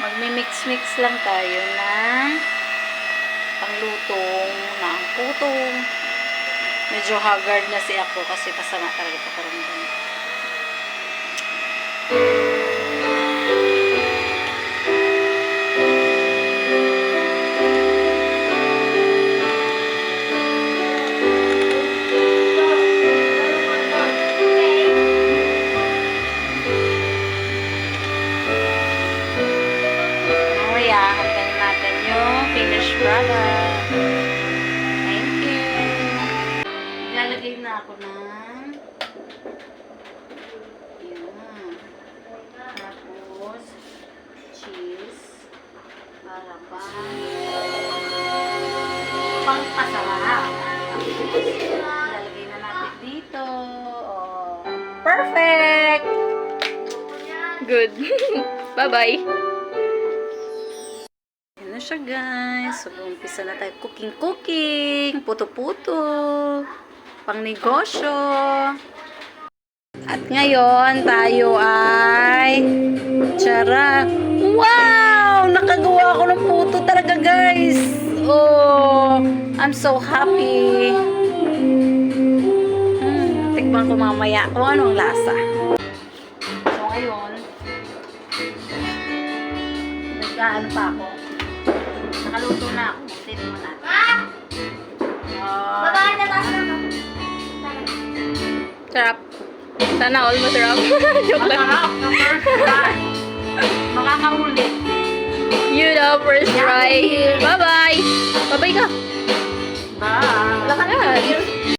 Magmi-mix-mix lang tayo ng panglutong ng putong. Medyo haggard na si ako kasi pasama talaga pakaramdam. Finished product. Thank you. Ilalagay na ako ng yan. Tapos cheese para pang-pasarap. Ilalagay na natin dito. Oh, perfect! Good. Bye-bye. Na siya guys. So, umpisa na tayo cooking. Puto-puto. Pang negosyo. At ngayon, tayo ay tara. Wow! Nakagawa ako ng puto talaga guys. Oh, I'm so happy. Tikman ko mamaya kung anong lasa. So, ngayon, nag-ano pa ako. Nakaluto na ako. Tignan mo natin. Baba na taas na. Sarap. Sana all masarap. Joke lang. Masarap na first try. Makakahuli. You know, first try. Bye-bye. Bye-bye ka. Bye. Wala ka na.